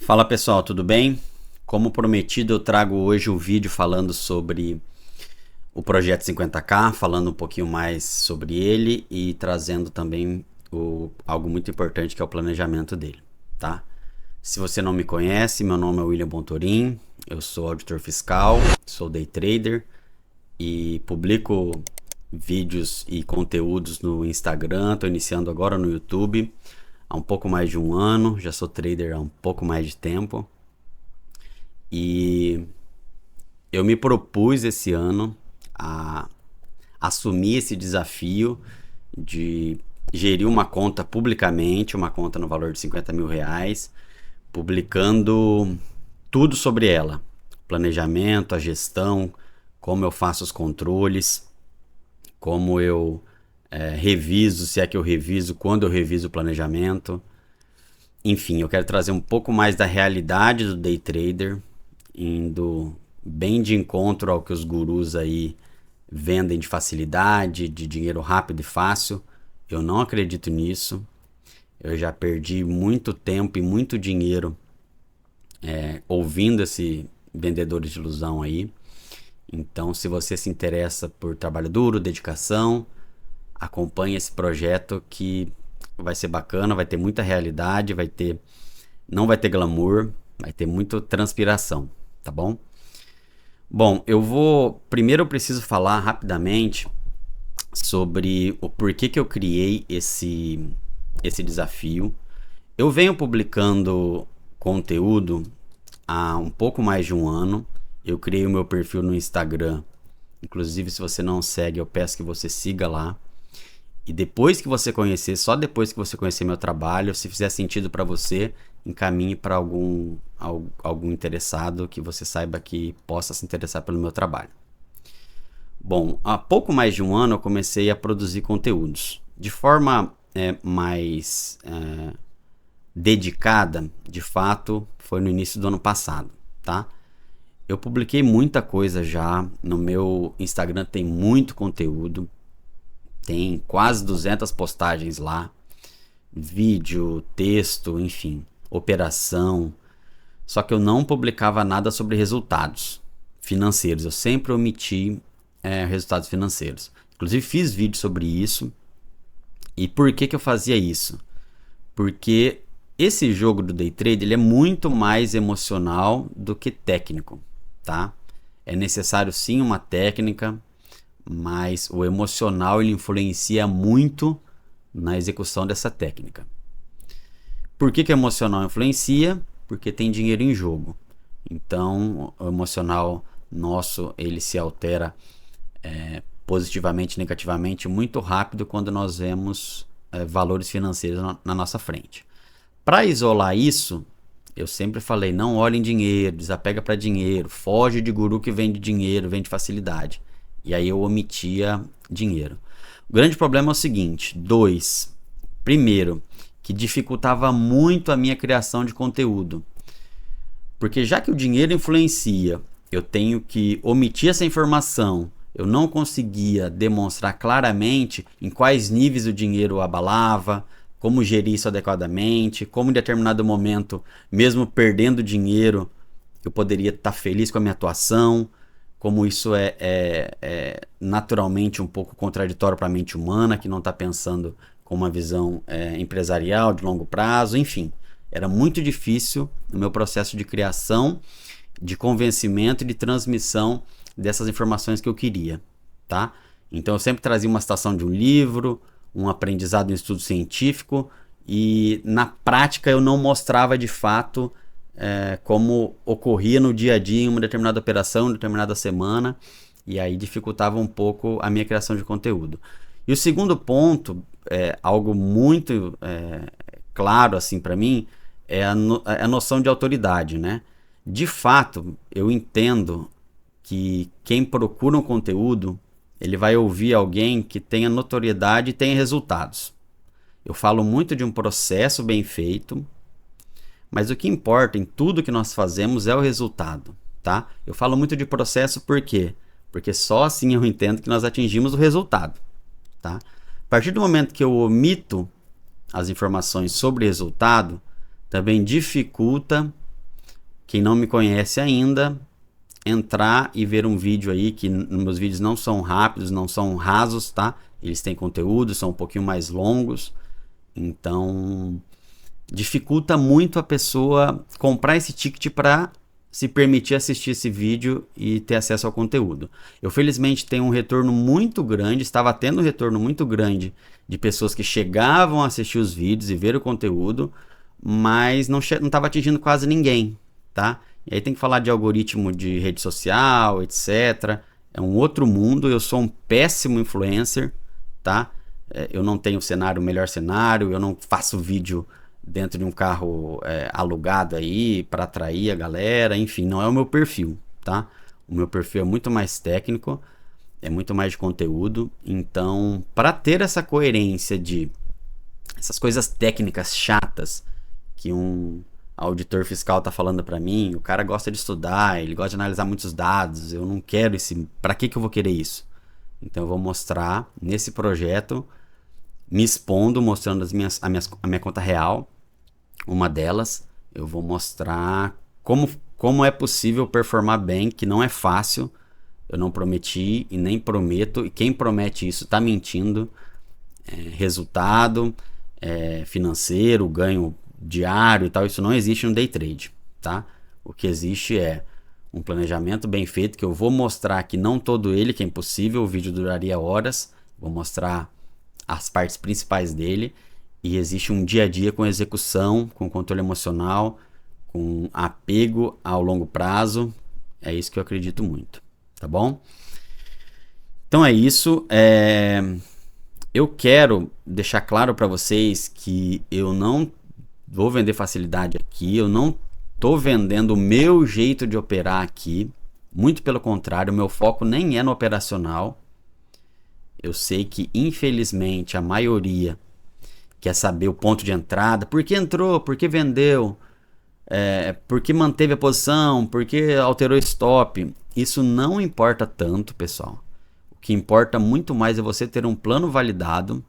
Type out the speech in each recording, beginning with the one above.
Fala pessoal, tudo bem? Como prometido, eu trago hoje um vídeo falando sobre o projeto 50K, falando um pouquinho mais sobre ele e trazendo também algo muito importante que é o planejamento dele, tá? Se você não me conhece, meu nome é William Bontorin, eu sou auditor fiscal, sou day trader e publico vídeos e conteúdos no Instagram, estou iniciando agora no YouTube há um pouco mais de um ano, já sou trader há um pouco mais de tempo. E eu me propus esse ano a assumir esse desafio de gerir uma conta publicamente, uma conta no valor de 50 mil reais, publicando tudo sobre ela. Planejamento, a gestão, como eu faço os controles, como eu reviso, se é que eu reviso, quando eu reviso o planejamento. Enfim, eu quero trazer um pouco mais da realidade do day trader, indo bem de encontro ao que os gurus aí vendem de facilidade, de dinheiro rápido e fácil. Eu não acredito nisso. Eu já perdi muito tempo e muito dinheiro ouvindo esse vendedores de ilusão aí. Então, se você se interessa por trabalho duro, dedicação, acompanhe esse projeto que vai ser bacana, vai ter muita realidade, não vai ter glamour, vai ter muita transpiração, tá bom? Bom, primeiro eu preciso falar rapidamente sobre o porquê que eu criei esse desafio. Eu venho publicando conteúdo há um pouco mais de um ano. Eu criei o meu perfil no Instagram. Inclusive, se você não segue, eu peço que você siga lá. E depois que você conhecer, só depois que você conhecer meu trabalho, se fizer sentido para você, encaminhe para algum interessado que você saiba que possa se interessar pelo meu trabalho. Bom, há pouco mais de um ano eu comecei a produzir conteúdos. De forma mais dedicada, de fato, foi no início do ano passado, tá? Eu publiquei muita coisa já, no meu Instagram tem muito conteúdo, tem quase 200 postagens lá, vídeo, texto, enfim, operação. Só que eu não publicava nada sobre resultados financeiros, eu sempre omiti resultados financeiros. Inclusive fiz vídeo sobre isso. E por que eu fazia isso? Porque esse jogo do day trade ele é muito mais emocional do que técnico, tá? É necessário sim uma técnica, mas o emocional ele influencia muito na execução dessa técnica. Por que o emocional influencia? Porque tem dinheiro em jogo. Então, o emocional nosso ele se altera positivamente, negativamente muito rápido quando nós vemos valores financeiros na nossa frente. Para isolar isso, eu sempre falei, não olhem dinheiro, desapega para dinheiro, foge de guru que vende dinheiro, vende facilidade. E aí eu omitia dinheiro. O grande problema é o seguinte, primeiro, que dificultava muito a minha criação de conteúdo. Porque já que o dinheiro influencia, eu tenho que omitir essa informação, eu não conseguia demonstrar claramente em quais níveis o dinheiro abalava, como gerir isso adequadamente, como em determinado momento, mesmo perdendo dinheiro, eu poderia estar feliz com a minha atuação, como isso é naturalmente um pouco contraditório para a mente humana, que não está pensando com uma visão empresarial de longo prazo, enfim. Era muito difícil no meu processo de criação, de convencimento e de transmissão dessas informações que eu queria, tá? Então eu sempre trazia uma citação de um livro, um aprendizado em estudo científico e na prática eu não mostrava de fato como ocorria no dia a dia em uma determinada operação, em determinada semana, e aí dificultava um pouco a minha criação de conteúdo. E o segundo ponto, algo muito claro assim para mim, é a noção de autoridade, né? De fato, eu entendo que quem procura um conteúdo, ele vai ouvir alguém que tenha notoriedade e tenha resultados. Eu falo muito de um processo bem feito, mas o que importa em tudo que nós fazemos é o resultado, tá? Eu falo muito de processo por quê? Porque só assim eu entendo que nós atingimos o resultado, tá? A partir do momento que eu omito as informações sobre resultado, também dificulta quem não me conhece ainda, entrar e ver um vídeo aí, que meus vídeos não são rápidos, não são rasos, tá? Eles têm conteúdo, são um pouquinho mais longos, então dificulta muito a pessoa comprar esse ticket para se permitir assistir esse vídeo e ter acesso ao conteúdo. Eu felizmente tenho um retorno muito grande, estava tendo um retorno muito grande de pessoas que chegavam a assistir os vídeos e ver o conteúdo, mas não estava atingindo quase ninguém, tá? E aí tem que falar de algoritmo de rede social, etc. É um outro mundo, eu sou um péssimo influencer, tá? Eu não tenho o melhor cenário, eu não faço vídeo dentro de um carro alugado aí para atrair a galera, enfim, não é o meu perfil, tá? O meu perfil é muito mais técnico, é muito mais de conteúdo, então para ter essa coerência de essas coisas técnicas chatas que um auditor fiscal tá falando para mim, o cara gosta de estudar, ele gosta de analisar muitos dados, eu não quero para que eu vou querer isso? Então eu vou mostrar nesse projeto, me expondo, mostrando a minha conta real. Uma delas, eu vou mostrar como é possível performar bem, que não é fácil. Eu não prometi e nem prometo, e quem promete isso está mentindo. Resultado financeiro, ganho diário e tal, isso não existe no day trade, tá? O que existe é um planejamento bem feito, que eu vou mostrar aqui, não todo ele, que é impossível, o vídeo duraria horas, vou mostrar as partes principais dele, e existe um dia a dia com execução, com controle emocional, com apego ao longo prazo. É isso que eu acredito muito, tá bom? Então é isso. Eu quero deixar claro para vocês que eu não vou vender facilidade aqui, eu não estou vendendo o meu jeito de operar aqui, muito pelo contrário, o meu foco nem é no operacional. Eu sei que, infelizmente, a maioria quer saber o ponto de entrada, por que entrou, por que vendeu, por que manteve a posição, por que alterou o stop. Isso não importa tanto, pessoal. O que importa muito mais é você ter um plano validado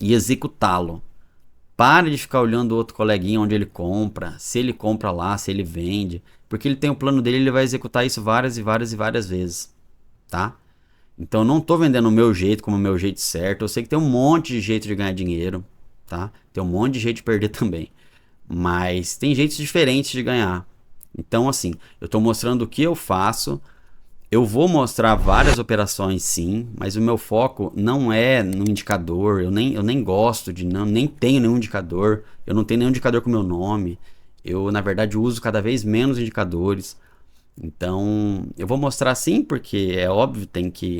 e executá-lo. Pare de ficar olhando o outro coleguinha onde ele compra, se ele compra lá, se ele vende, porque ele tem o plano dele, ele vai executar isso várias e várias e várias vezes, tá? Então eu não estou vendendo o meu jeito como o meu jeito certo. Eu sei que tem um monte de jeito de ganhar dinheiro, tá? Tem um monte de jeito de perder também, mas tem jeitos diferentes de ganhar. Então assim, eu estou mostrando o que eu faço. Eu vou mostrar várias operações sim, mas o meu foco não é no indicador. Eu nem gosto de, nem tenho nenhum indicador. Eu não tenho nenhum indicador com meu nome. Eu na verdade uso cada vez menos indicadores. Então eu vou mostrar sim, porque é óbvio,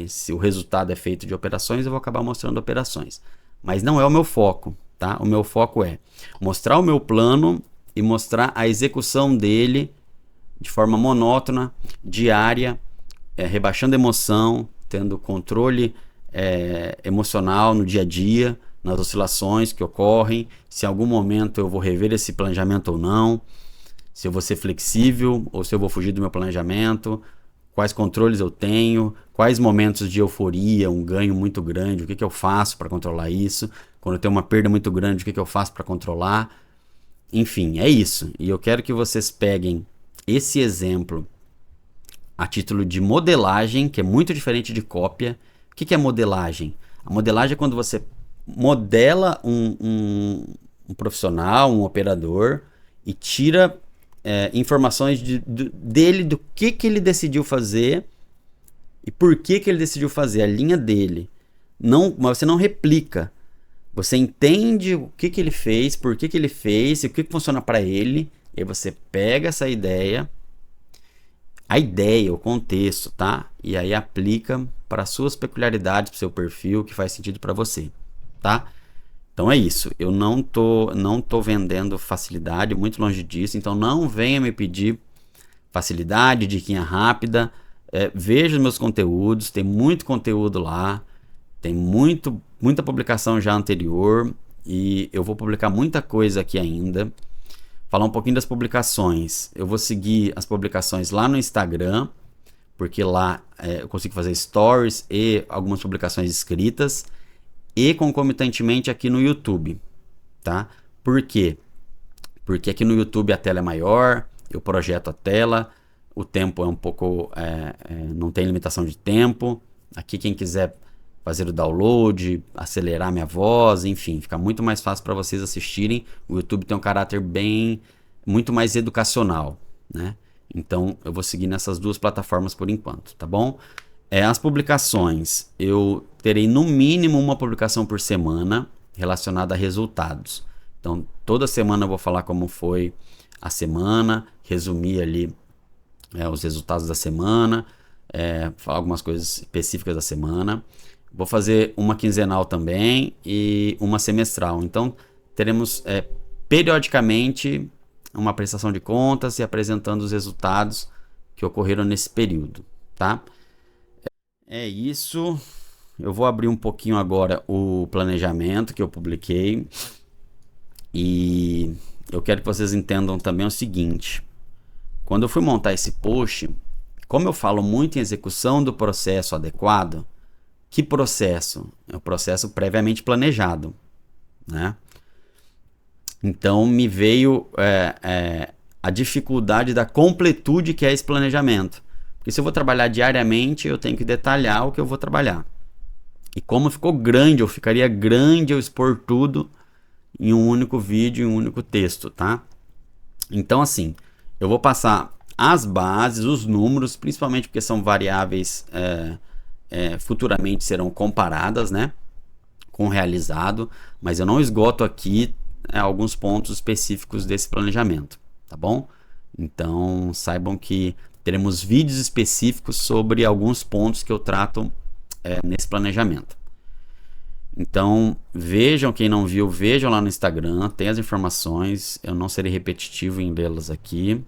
se o resultado é feito de operações, eu vou acabar mostrando operações, mas não é o meu foco, tá? O meu foco é mostrar o meu plano e mostrar a execução dele de forma monótona, diária, rebaixando emoção, tendo controle emocional no dia a dia, nas oscilações que ocorrem, se em algum momento eu vou rever esse planejamento ou não, se eu vou ser flexível ou se eu vou fugir do meu planejamento, quais controles eu tenho, quais momentos de euforia, um ganho muito grande, o que eu faço para controlar isso, quando eu tenho uma perda muito grande, o que eu faço para controlar. Enfim, é isso. E eu quero que vocês peguem esse exemplo a título de modelagem, que é muito diferente de cópia. O que é modelagem? A modelagem é quando você modela um profissional, um operador, e tira informações dele, do que ele decidiu fazer e por que ele decidiu fazer, a linha dele. Mas você não replica. Você entende o que ele fez, por que ele fez, e o que funciona para ele. E aí você pega essa ideia, o contexto, tá? E aí aplica para suas peculiaridades, para o seu perfil, que faz sentido para você, tá? Então é isso, eu não tô vendendo facilidade, muito longe disso, então não venha me pedir facilidade, diquinha rápida. Veja os meus conteúdos, tem muito conteúdo lá, tem muita publicação já anterior, e eu vou publicar muita coisa aqui ainda. Falar um pouquinho das publicações, eu vou seguir as publicações lá no Instagram, porque lá eu consigo fazer stories e algumas publicações escritas, e concomitantemente aqui no YouTube, tá? Por quê? Porque aqui no YouTube a tela é maior, eu projeto a tela, o tempo é um pouco, não tem limitação de tempo. Aqui quem quiser fazer o download, acelerar minha voz, enfim, fica muito mais fácil para vocês assistirem. O YouTube tem um caráter muito mais educacional, né? Então eu vou seguir nessas duas plataformas por enquanto, tá bom? As publicações, eu terei no mínimo uma publicação por semana relacionada a resultados. Então toda semana eu vou falar como foi a semana, resumir ali os resultados da semana, falar algumas coisas específicas da semana. Vou fazer uma quinzenal também e uma semestral. Então teremos periodicamente uma prestação de contas e apresentando os resultados que ocorreram nesse período, tá? É isso. Eu vou abrir um pouquinho agora o planejamento que eu publiquei. E eu quero que vocês entendam também o seguinte. Quando eu fui montar esse post, como eu falo muito em execução do processo adequado, que processo? É o processo previamente planejado, né? Então me veio a dificuldade da completude que é esse planejamento. Porque se eu vou trabalhar diariamente, eu tenho que detalhar o que eu vou trabalhar. E como ficou grande, ou ficaria grande eu expor tudo em um único vídeo, em um único texto, tá? Então assim, eu vou passar as bases, os números, principalmente porque são variáveis futuramente serão comparadas, né, com o realizado, mas eu não esgoto aqui alguns pontos específicos desse planejamento, tá bom? Então saibam que teremos vídeos específicos sobre alguns pontos que eu trato nesse planejamento. Então vejam, quem não viu, vejam lá no Instagram, tem as informações, eu não serei repetitivo em lê-las aqui.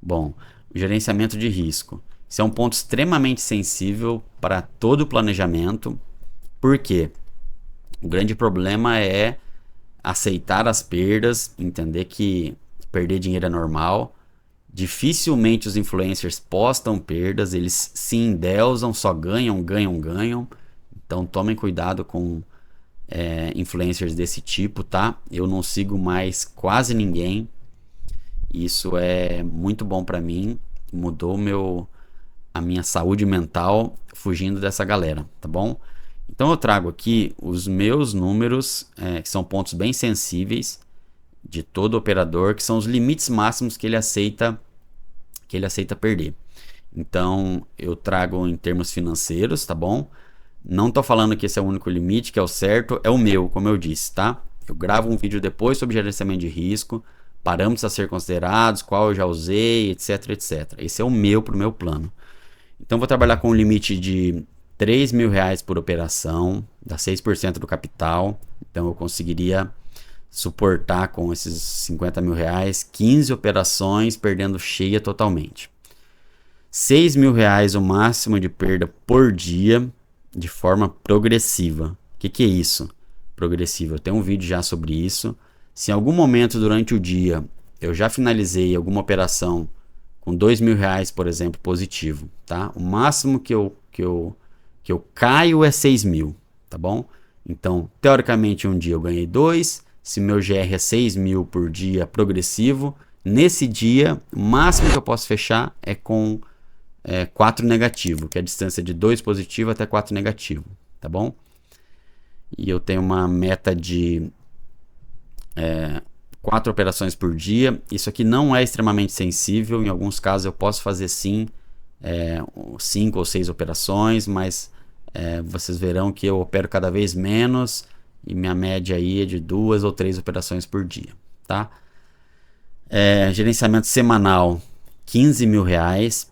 Bom, o gerenciamento de risco. Isso é um ponto extremamente sensível para todo o planejamento. Por quê? O grande problema é aceitar as perdas, entender que perder dinheiro é normal. Dificilmente os influencers postam perdas, eles se endeusam, só ganham. Então tomem cuidado com influencers desse tipo, tá? Eu não sigo mais quase ninguém. Isso é muito bom para mim, mudou a minha saúde mental fugindo dessa galera, tá bom? Então eu trago aqui os meus números, que são pontos bem sensíveis de todo operador, que são os limites máximos que ele aceita perder. Então eu trago em termos financeiros, tá bom? Não tô falando que esse é o único limite, que é o certo, é o meu, como eu disse, tá? Eu gravo um vídeo depois sobre gerenciamento de risco, parâmetros a ser considerados, qual eu já usei, etc, etc. Esse é o meu pro meu plano. Então vou trabalhar com um limite de R$3.000 por operação, dá 6% do capital. Então eu conseguiria suportar com esses R$50.000 15 operações perdendo cheia totalmente. R$6.000 o máximo de perda por dia de forma progressiva. O que é isso? Progressiva. Eu tenho um vídeo já sobre isso. Se em algum momento durante o dia eu já finalizei alguma operação com R$2.000, por exemplo, positivo, tá? O máximo que eu caio é 6.000, tá bom? Então, teoricamente, um dia eu ganhei 2, se meu GR é 6.000 por dia progressivo, nesse dia, o máximo que eu posso fechar é com 4 negativo, que é a distância de 2 positivo até 4 negativo, tá bom? E eu tenho uma meta de 4 operações por dia. Isso aqui não é extremamente sensível, em alguns casos eu posso fazer sim 5 ou 6 operações, mas vocês verão que eu opero cada vez menos e minha média aí é de 2 ou 3 operações por dia, tá? Gerenciamento semanal, R$15.000,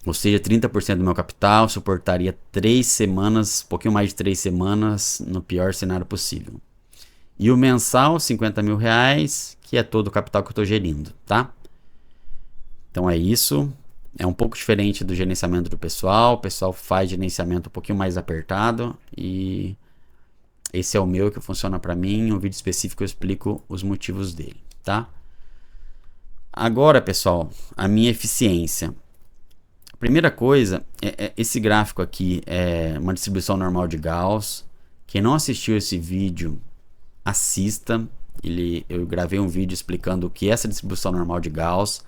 ou seja, 30% do meu capital, suportaria 3 semanas, um pouquinho mais de 3 semanas no pior cenário possível. E o mensal, R$50.000, que é todo o capital que eu estou gerindo, tá? Então é isso. É um pouco diferente do gerenciamento do pessoal. O pessoal faz gerenciamento um pouquinho mais apertado. E esse é o meu que funciona para mim. Um vídeo específico eu explico os motivos dele, tá? Agora, pessoal, a minha eficiência. A primeira coisa, esse gráfico aqui é uma distribuição normal de Gauss. Quem não assistiu esse vídeo, assista. Eu gravei um vídeo explicando o que é essa distribuição normal de Gauss,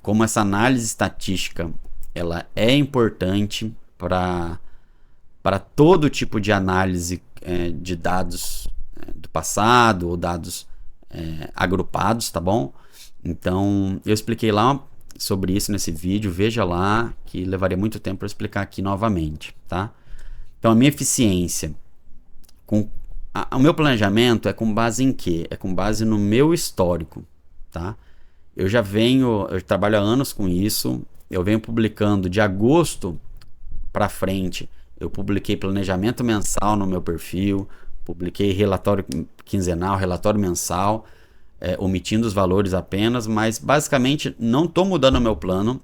como essa análise estatística ela é importante para todo tipo de análise de dados do passado ou dados agrupados, tá bom? Então, eu expliquei lá sobre isso nesse vídeo, veja lá, que levaria muito tempo para explicar aqui novamente, tá? Então, a minha eficiência, o meu planejamento é com base em quê? É com base no meu histórico, tá? Eu trabalho há anos com isso, eu venho publicando de agosto para frente, eu publiquei planejamento mensal no meu perfil, publiquei relatório quinzenal, relatório mensal, omitindo os valores apenas, mas basicamente não estou mudando o meu plano.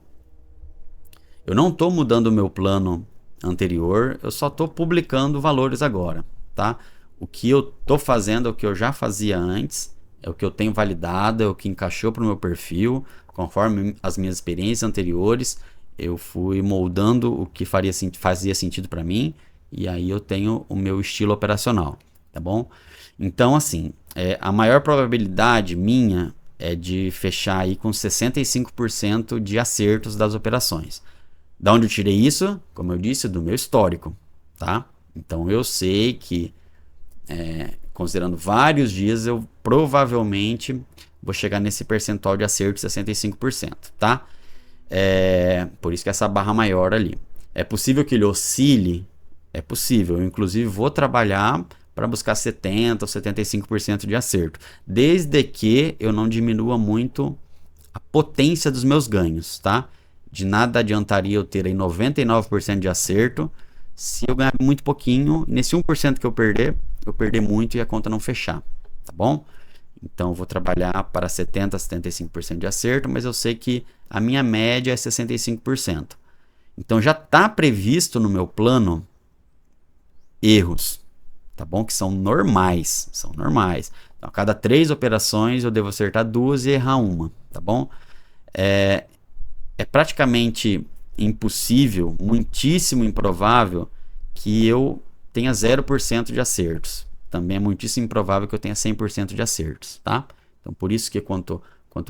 Eu não estou mudando o meu plano anterior, eu só estou publicando valores agora, tá? O que eu estou fazendo é o que eu já fazia antes, é o que eu tenho validado, é o que encaixou para o meu perfil, conforme as minhas experiências anteriores, eu fui moldando o que fazia sentido para mim, e aí eu tenho o meu estilo operacional, tá bom? Então, assim, a maior probabilidade minha é de fechar aí com 65% de acertos das operações. Da onde eu tirei isso? Como eu disse, do meu histórico, tá? Então eu sei que, considerando vários dias, eu provavelmente vou chegar nesse percentual de acerto de 65%, tá? Por isso que essa barra maior ali. É possível que ele oscile? É possível. Eu, inclusive, vou trabalhar para buscar 70% ou 75% de acerto, desde que eu não diminua muito a potência dos meus ganhos, tá? De nada adiantaria eu ter aí 99% de acerto se eu ganhar muito pouquinho. Nesse 1% que eu perder muito e a conta não fechar, tá bom? Então eu vou trabalhar para 70% a 75% de acerto, mas eu sei que a minha média é 65%. Então já está previsto no meu plano erros, tá bom? Que são normais, Então, a cada 3 operações eu devo acertar 2 e errar uma, tá bom? É praticamente impossível, muitíssimo improvável que eu tenha 0% de acertos. Também é muitíssimo improvável que eu tenha 100% de acertos, tá? Então, por isso que quanto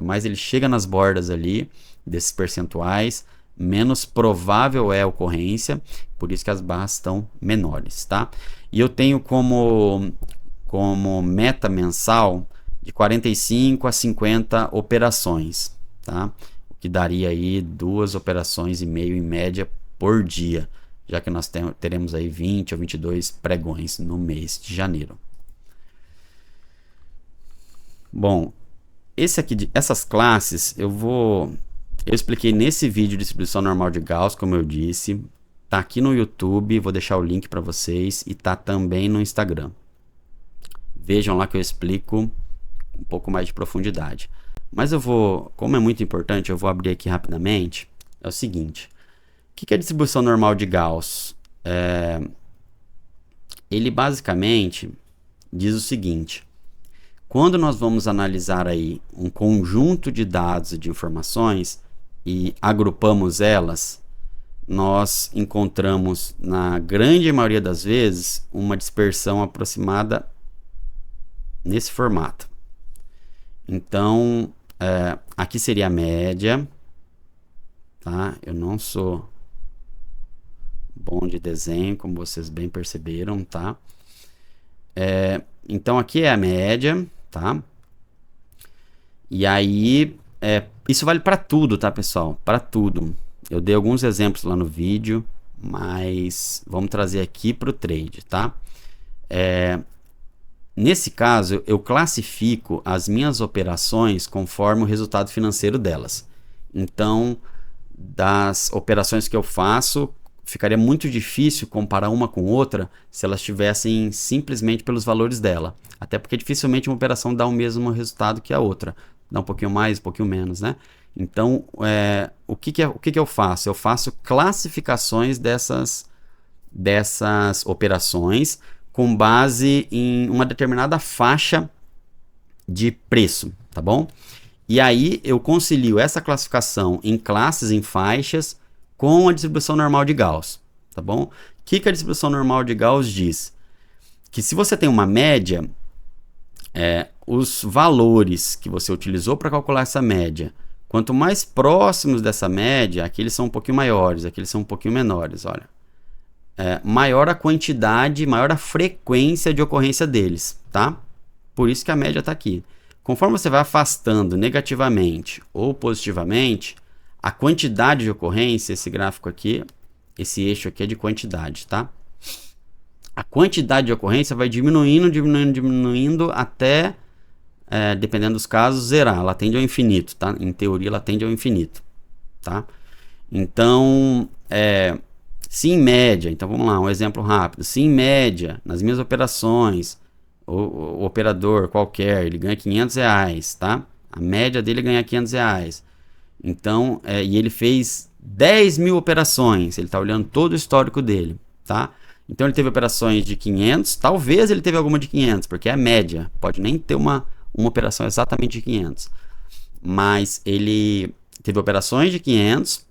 mais ele chega nas bordas ali, desses percentuais, menos provável é a ocorrência, por isso que as barras estão menores, tá? E eu tenho como meta mensal de 45 a 50 operações, tá? O que daria aí 2 operações e meio em média por dia, já que nós teremos aí 20 ou 22 pregões no mês de janeiro. Bom, essas classes eu expliquei nesse vídeo de distribuição normal de Gauss, como eu disse, tá aqui no YouTube, vou deixar o link para vocês e tá também no Instagram. Vejam lá que eu explico um pouco mais de profundidade. Mas como é muito importante, eu vou abrir aqui rapidamente. É o seguinte, o que é a distribuição normal de Gauss? Ele basicamente diz o seguinte: quando nós vamos analisar aí um conjunto de dados e de informações e agrupamos elas, nós encontramos, na grande maioria das vezes, uma dispersão aproximada nesse formato. Então, aqui seria a média, tá? Eu não sou bom de desenho, como vocês bem perceberam, tá? Então, aqui é a média, tá? E aí, isso vale para tudo, tá, pessoal? Para tudo. Eu dei alguns exemplos lá no vídeo, mas vamos trazer aqui para o trade, tá? Nesse caso, eu classifico as minhas operações conforme o resultado financeiro delas. Então, das operações que eu faço, ficaria muito difícil comparar uma com outra se elas estivessem simplesmente pelos valores dela. Até porque dificilmente uma operação dá o mesmo resultado que a outra. Dá um pouquinho mais, um pouquinho menos, né? Então, o que eu faço? Eu faço classificações dessas operações com base em uma determinada faixa de preço, tá bom? E aí eu concilio essa classificação em classes, em faixas, com a distribuição normal de Gauss, tá bom? O que a distribuição normal de Gauss diz? Que se você tem uma média, os valores que você utilizou para calcular essa média, quanto mais próximos dessa média, aqueles são um pouquinho maiores, aqueles são um pouquinho menores, olha. Maior a quantidade, maior a frequência de ocorrência deles, tá? Por isso que a média está aqui. Conforme você vai afastando negativamente ou positivamente, a quantidade de ocorrência, esse gráfico aqui, esse eixo aqui é de quantidade, tá? A quantidade de ocorrência vai diminuindo, diminuindo, diminuindo até, dependendo dos casos, zerar. Ela tende ao infinito, tá? Em teoria, ela tende ao infinito, tá? Então, se em média, então vamos lá, um exemplo rápido. Se em média, nas minhas operações, o operador qualquer, ele ganha R$500, tá? A média dele é ganhar R$500. Então, e ele fez 10 mil operações, ele está olhando todo o histórico dele, tá? Então ele teve operações de 500, talvez ele teve alguma de 500, porque é a média, pode nem ter uma operação exatamente de 500. Mas ele teve operações de 500,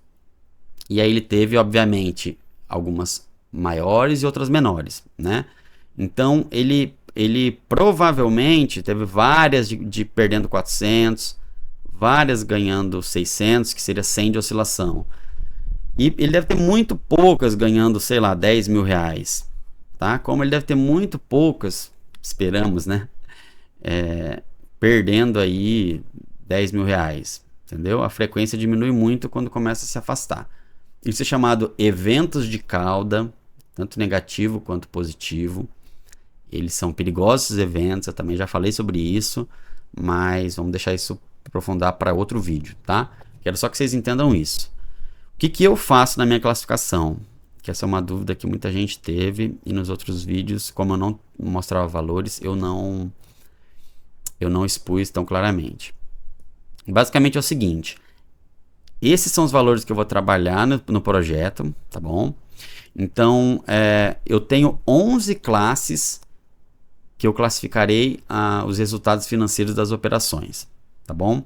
e aí ele teve, obviamente, algumas maiores e outras menores, né? Então ele provavelmente teve várias de perdendo 400, várias ganhando 600, que seria 100 de oscilação. E ele deve ter muito poucas ganhando, sei lá, R$10.000, tá? Como ele deve ter muito poucas, esperamos, né? Perdendo aí R$10.000, entendeu? A frequência diminui muito quando começa a se afastar. Isso é chamado eventos de cauda, tanto negativo quanto positivo. Eles são perigosos, esses eventos, eu também já falei sobre isso, mas vamos deixar isso aprofundar para outro vídeo, tá? Quero só que vocês entendam isso. O que eu faço na minha classificação? Que essa é uma dúvida que muita gente teve, e nos outros vídeos, como eu não mostrava valores, eu não expus tão claramente. Basicamente é o seguinte: esses são os valores que eu vou trabalhar no projeto, tá bom? Então, eu tenho 11 classes que eu classificarei os resultados financeiros das operações, tá bom?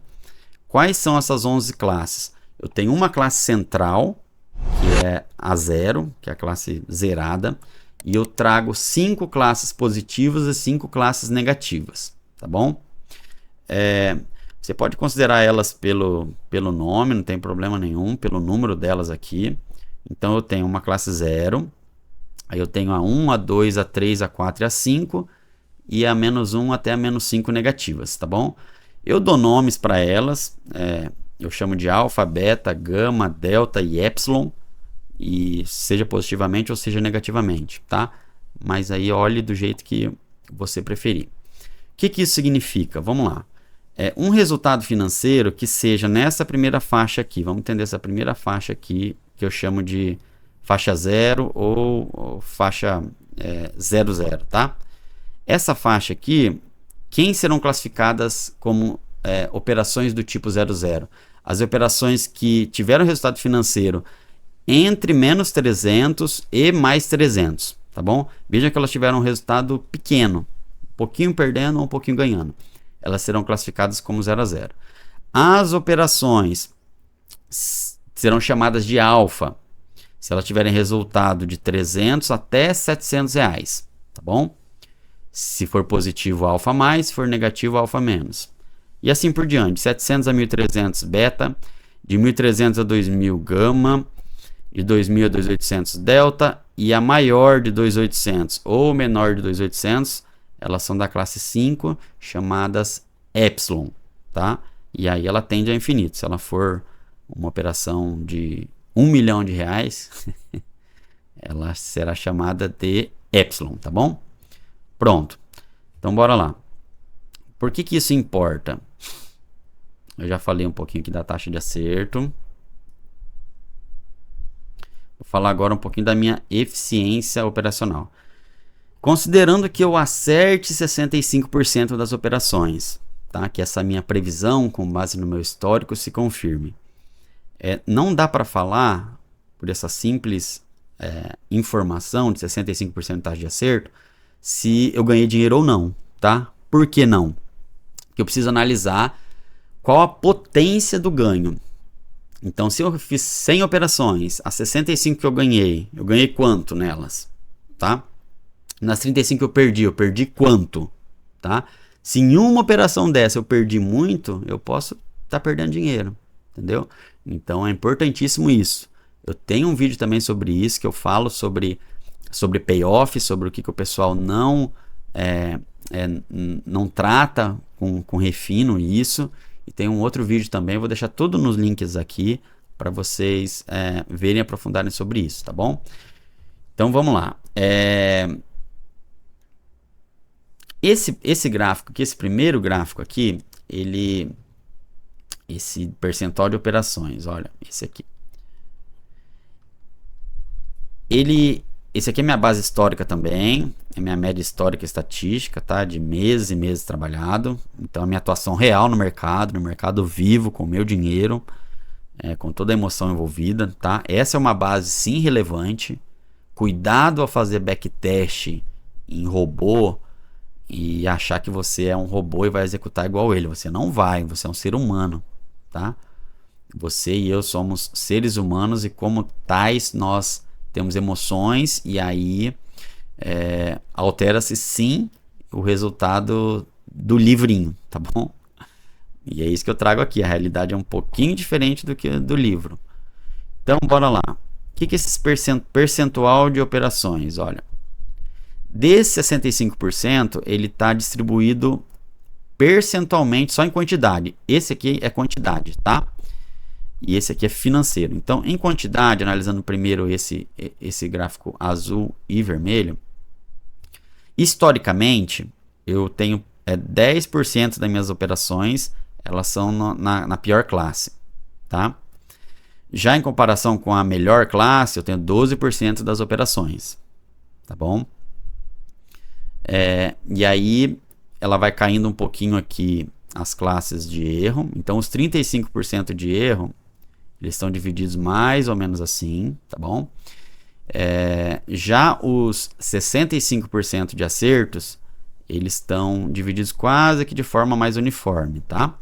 Quais são essas 11 classes? Eu tenho uma classe central, que é a 0, que é a classe zerada, e eu trago 5 classes positivas e 5 classes negativas, tá bom? Você pode considerar elas pelo nome, não tem problema nenhum, pelo número delas aqui. Então eu tenho uma classe 0, aí eu tenho a 1, a 2, a 3, a 4 e a 5, e a -1 até a -5 negativas, tá bom? Eu dou nomes para elas, eu chamo de alfa, beta, gama, delta e epsilon, e seja positivamente ou seja negativamente, tá? Mas aí olhe do jeito que você preferir. O que isso significa? Vamos lá. Um resultado financeiro que seja nessa primeira faixa aqui, vamos entender essa primeira faixa aqui, que eu chamo de faixa 0 ou faixa 00, tá? Essa faixa aqui, quem serão classificadas como operações do tipo 00? As operações que tiveram resultado financeiro entre menos 300 e mais 300, tá bom? Veja que elas tiveram um resultado pequeno, um pouquinho perdendo ou um pouquinho ganhando. Elas serão classificadas como 0 a 0. As operações serão chamadas de alfa se elas tiverem resultado de 300 até R$700, tá bom? Se for positivo, alfa mais, se for negativo, alfa menos. E assim por diante, 700 a 1300 beta, de 1300 a 2000 gama, de 2000 a 2800 delta, e a maior de 2800 ou menor de 2800, elas são da classe 5, chamadas epsilon, tá? E aí ela tende a infinito. Se ela for uma operação de R$1 milhão, ela será chamada de epsilon, tá bom? Pronto. Então bora lá. Por que isso importa? Eu já falei um pouquinho aqui da taxa de acerto. Vou falar agora um pouquinho da minha eficiência operacional. Considerando que eu acerte 65% das operações, tá? Que essa minha previsão, com base no meu histórico, se confirme. Não dá para falar, por essa simples informação de 65% de taxa de acerto, se eu ganhei dinheiro ou não, tá? Por que não? Porque eu preciso analisar qual a potência do ganho. Então, se eu fiz 100 operações, as 65 que eu ganhei quanto nelas, tá? Nas 35 que eu perdi quanto, tá? Se em uma operação dessa eu perdi muito, eu posso estar perdendo dinheiro, entendeu? Então é importantíssimo isso. Eu tenho um vídeo também sobre isso, que eu falo sobre payoff, sobre o que o pessoal não trata com refino isso. E tem um outro vídeo também, vou deixar tudo nos links aqui para vocês verem e aprofundarem sobre isso, tá bom? Então vamos lá. Esse gráfico aqui, esse primeiro gráfico aqui, esse percentual de operações, olha, esse aqui. Esse aqui é minha base histórica também, é minha média histórica estatística, tá? De meses e meses trabalhado. Então, a minha atuação real no mercado vivo, com o meu dinheiro, com toda a emoção envolvida, tá? Essa é uma base, sim, relevante. Cuidado ao fazer backtest em robô e achar que você é um robô e vai executar igual ele. Você não vai, você é um ser humano, tá? Você e eu somos seres humanos e como tais nós temos emoções e aí altera-se sim o resultado do livrinho, tá bom? E é isso que eu trago aqui. A realidade é um pouquinho diferente do que do livro. Então, bora lá. O que é esse percentual de operações? Olha, desse 65%, ele está distribuído percentualmente só em quantidade. Esse aqui é quantidade, tá? E esse aqui é financeiro. Então, em quantidade, analisando primeiro esse gráfico azul e vermelho, historicamente, eu tenho 10% das minhas operações, elas são na pior classe, tá? Já em comparação com a melhor classe, eu tenho 12% das operações, tá bom? E aí, ela vai caindo um pouquinho aqui as classes de erro. Então, os 35% de erro, eles estão divididos mais ou menos assim, tá bom? Já os 65% de acertos, eles estão divididos quase que de forma mais uniforme, tá?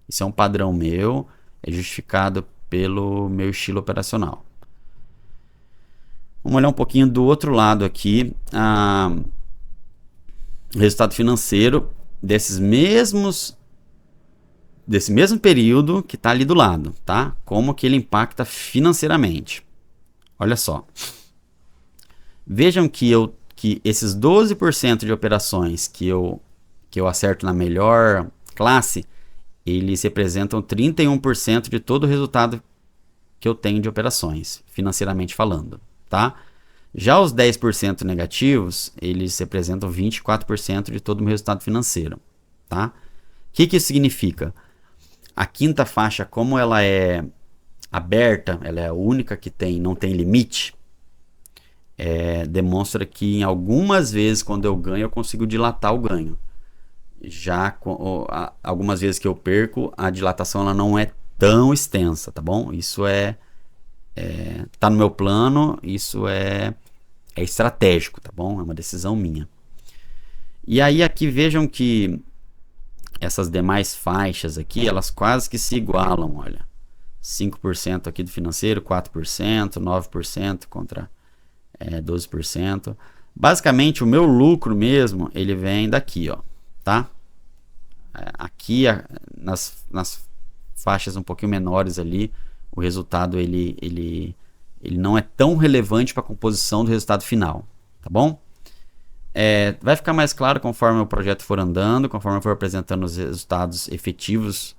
Isso é um padrão meu, é justificado pelo meu estilo operacional. Vamos olhar um pouquinho do outro lado aqui, o resultado financeiro desse mesmo período que está ali do lado, tá? Como que ele impacta financeiramente. Olha só. Vejam que esses 12% de operações que eu acerto na melhor classe, eles representam 31% de todo o resultado que eu tenho de operações, financeiramente falando, tá? Já os 10% negativos, eles representam 24% de todo o meu resultado financeiro, tá? O que isso significa? A quinta faixa, como ela é aberta, ela é a única que não tem limite, demonstra que em algumas vezes quando eu ganho, eu consigo dilatar o ganho. Já algumas vezes que eu perco, a dilatação ela não é tão extensa, tá bom? Isso tá no meu plano, isso é estratégico, tá bom? É uma decisão minha. E aí aqui vejam que essas demais faixas aqui, elas quase que se igualam, olha. 5% aqui do financeiro, 4%, 9% contra 12%. Basicamente, o meu lucro mesmo, ele vem daqui, ó, tá? Aqui, nas faixas um pouquinho menores ali, o resultado, ele não é tão relevante para a composição do resultado final, tá bom? Vai ficar mais claro conforme o projeto for andando, conforme eu for apresentando os resultados efetivos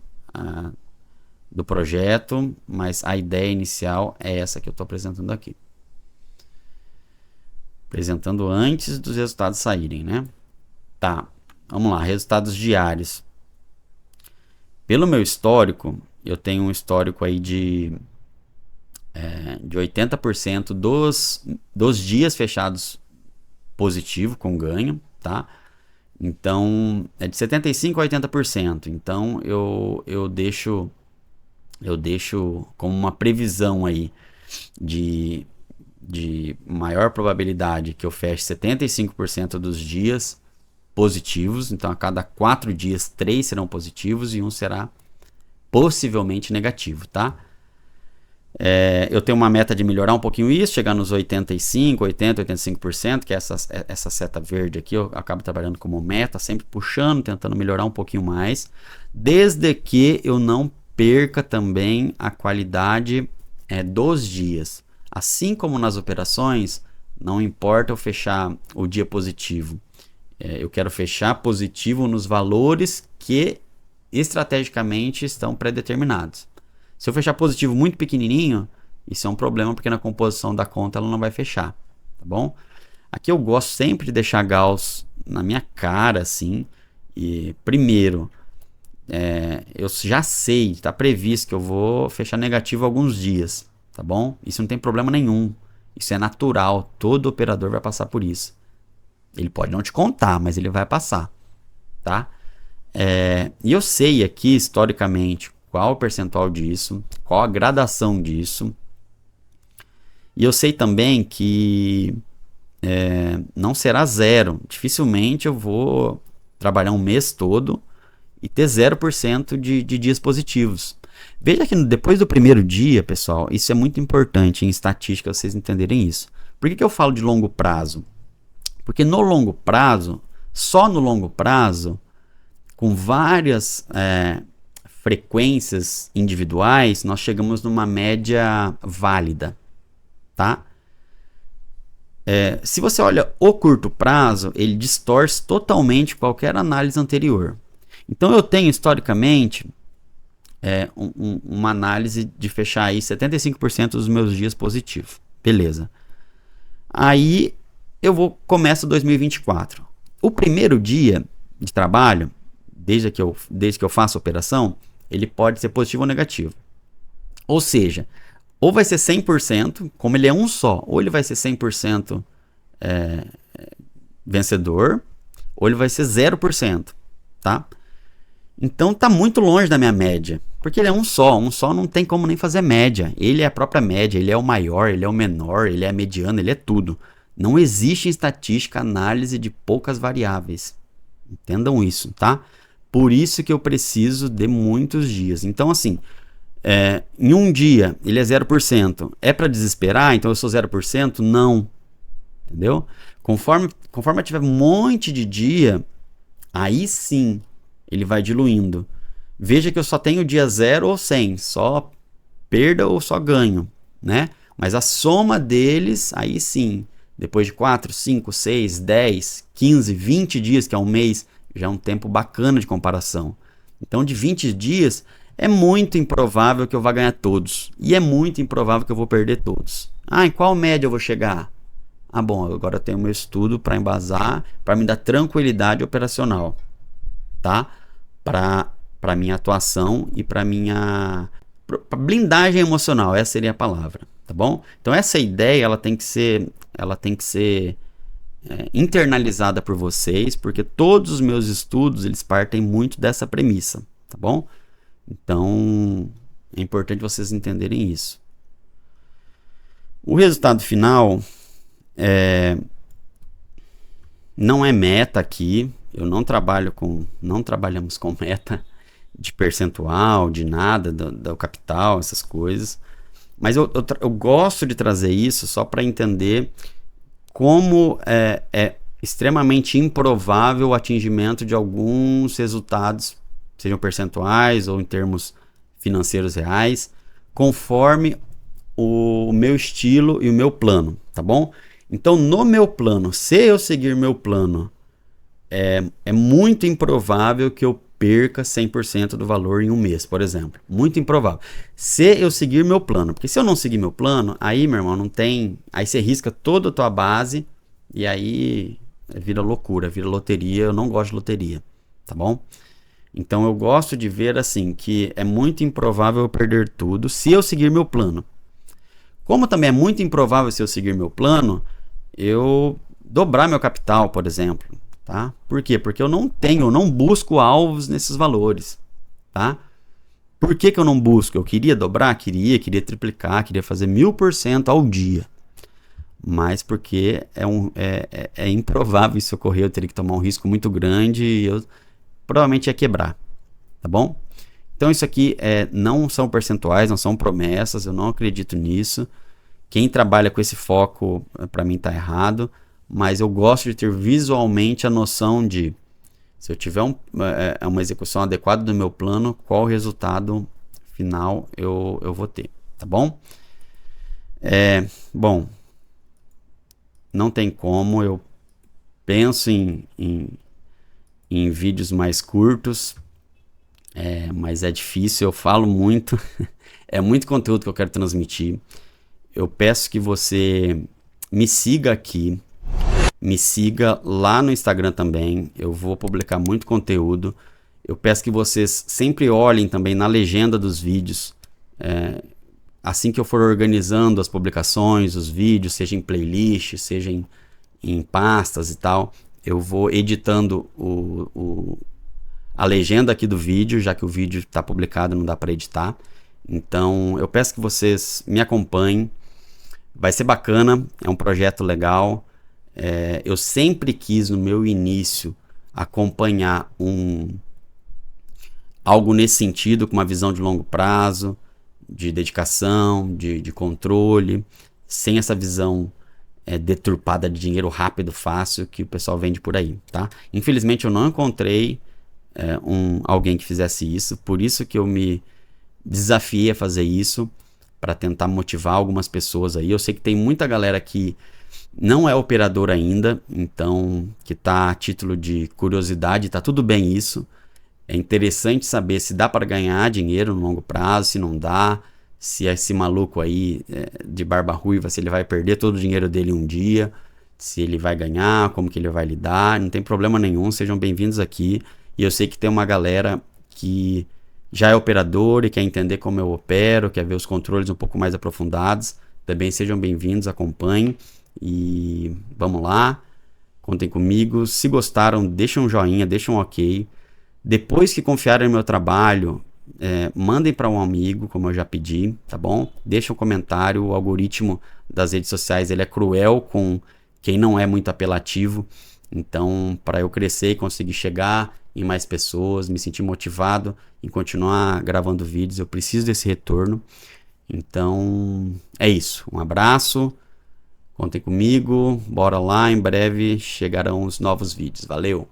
do projeto, mas a ideia inicial é essa que eu estou apresentando aqui. Apresentando antes dos resultados saírem, né? Tá, vamos lá, resultados diários. Pelo meu histórico, eu tenho um histórico aí de 80% dos dias fechados positivo, com ganho, tá? Então, é de 75% a 80%. Então, eu deixo como uma previsão aí de maior probabilidade que eu feche 75% dos dias positivos. Então, a cada 4 dias, 3 serão positivos e 1 será possivelmente negativo, tá? Eu tenho uma meta de melhorar um pouquinho isso, chegar nos 85%, 80%, 85%, que é essa seta verde aqui, eu acabo trabalhando como meta, sempre puxando, tentando melhorar um pouquinho mais, desde que eu não perca também a qualidade dos dias. Assim como nas operações, não importa eu fechar o dia positivo, eu quero fechar positivo nos valores que estrategicamente estão pré-determinados. Se eu fechar positivo muito pequenininho, isso é um problema, porque na composição da conta ela não vai fechar, tá bom? Aqui eu gosto sempre de deixar Gauss na minha cara, assim. E primeiro, eu já sei, está previsto que eu vou fechar negativo alguns dias, tá bom? Isso não tem problema nenhum. Isso é natural, todo operador vai passar por isso. Ele pode não te contar, mas ele vai passar, tá? E eu sei aqui, historicamente, qual o percentual disso, qual a gradação disso. E eu sei também que não será zero. Dificilmente eu vou trabalhar um mês todo e ter 0% de dias positivos. Veja que depois do primeiro dia, pessoal, isso é muito importante em estatística vocês entenderem isso. Por que eu falo de longo prazo? Porque no longo prazo, só no longo prazo, com várias frequências individuais, nós chegamos numa média válida, tá? Se você olha o curto prazo, ele distorce totalmente qualquer análise anterior. Então eu tenho historicamente uma análise de fechar aí 75% dos meus dias positivos. Beleza. Aí começo 2024. O primeiro dia de trabalho, desde que eu faço a operação, ele pode ser positivo ou negativo. Ou seja, ou vai ser 100%, como ele é um só, ou ele vai ser 100% vencedor, ou ele vai ser 0%, tá? Então tá muito longe da minha média, porque ele é um só não tem como nem fazer média. Ele é a própria média, ele é o maior, ele é o menor, ele é a mediana, ele é tudo. Não existe em estatística análise de poucas variáveis. Entendam isso, tá? Por isso que eu preciso de muitos dias. Então, assim, em um dia ele é 0%. É para desesperar? Então eu sou 0%? Não. Entendeu? Conforme eu tiver um monte de dia, aí sim ele vai diluindo. Veja que eu só tenho dia 0 ou 100. Só perda ou só ganho, né? Mas a soma deles, aí sim, depois de 4, 5, 6, 10, 15, 20 dias, que é um mês, já é um tempo bacana de comparação. Então, de 20 dias, é muito improvável que eu vá ganhar todos. E é muito improvável que eu vou perder todos. Em qual média eu vou chegar? Bom, agora eu tenho meu estudo para embasar, para me dar tranquilidade operacional, tá? Para minha atuação e para minha blindagem emocional, essa seria a palavra, tá bom? Então, essa ideia, ela tem que ser internalizada por vocês, porque todos os meus estudos eles partem muito dessa premissa, tá bom? Então é importante vocês entenderem isso. O resultado final não é meta aqui. Eu não trabalhamos com meta de percentual, de nada, do capital, essas coisas. Mas eu gosto de trazer isso só para entender como é extremamente improvável o atingimento de alguns resultados, sejam percentuais ou em termos financeiros reais, conforme o meu estilo e o meu plano, tá bom? Então, no meu plano, se eu seguir meu plano, é muito improvável que eu perca 100% do valor em um mês, por exemplo. Muito improvável. Se eu seguir meu plano. Porque se eu não seguir meu plano, aí, meu irmão, não tem... Aí você risca toda a tua base e aí vira loucura, vira loteria. Eu não gosto de loteria, tá bom? Então eu gosto de ver assim, que é muito improvável eu perder tudo se eu seguir meu plano. Como também é muito improvável se eu seguir meu plano, eu dobrar meu capital, por exemplo. Tá? Por quê? Porque eu não busco alvos nesses valores, tá? Por que eu não busco? Eu queria dobrar? Queria triplicar, queria fazer 1000% ao dia. Mas porque é improvável isso ocorrer, eu teria que tomar um risco muito grande e eu provavelmente ia quebrar, tá bom? Então isso aqui não são percentuais, não são promessas, eu não acredito nisso. Quem trabalha com esse foco, para mim tá errado, mas eu gosto de ter visualmente a noção de, se eu tiver uma execução adequada do meu plano, qual resultado final eu vou ter, tá bom? Bom, não tem como, eu penso em vídeos mais curtos, mas é difícil, eu falo muito, é muito conteúdo que eu quero transmitir. Eu peço que você me siga aqui, me siga lá no Instagram também, eu vou publicar muito conteúdo. Eu peço que vocês sempre olhem também na legenda dos vídeos, assim que eu for organizando as publicações, os vídeos, seja em playlist, seja em pastas e tal, eu vou editando a legenda aqui do vídeo, já que o vídeo está publicado, não dá para editar. Então eu peço que vocês me acompanhem, vai ser bacana, é um projeto legal. Eu sempre quis no meu início acompanhar algo nesse sentido, com uma visão de longo prazo, de dedicação, de controle, sem essa visão deturpada de dinheiro rápido, fácil, que o pessoal vende por aí, tá? Infelizmente eu não encontrei alguém que fizesse isso, por isso que eu me desafiei a fazer isso, para tentar motivar algumas pessoas aí. Eu sei que tem muita galera que não é operador ainda, então que tá a título de curiosidade, tá tudo bem isso. É interessante saber se dá para ganhar dinheiro no longo prazo, se não dá, se esse maluco aí de barba ruiva, se ele vai perder todo o dinheiro dele um dia, se ele vai ganhar, como que ele vai lidar. Não tem problema nenhum, sejam bem-vindos aqui. E eu sei que tem uma galera que já é operador e quer entender como eu opero, quer ver os controles um pouco mais aprofundados. Também sejam bem-vindos, acompanhem e vamos lá, contem comigo. Se gostaram, deixem um joinha, deixem um ok. Depois que confiarem no meu trabalho, mandem para um amigo, como eu já pedi, tá bom? Deixa um comentário. O algoritmo das redes sociais ele é cruel com quem não é muito apelativo. Então, para eu crescer e conseguir chegar em mais pessoas, me sentir motivado em continuar gravando vídeos, eu preciso desse retorno. Então, é isso. Um abraço, contem comigo, bora lá, em breve chegarão os novos vídeos. Valeu!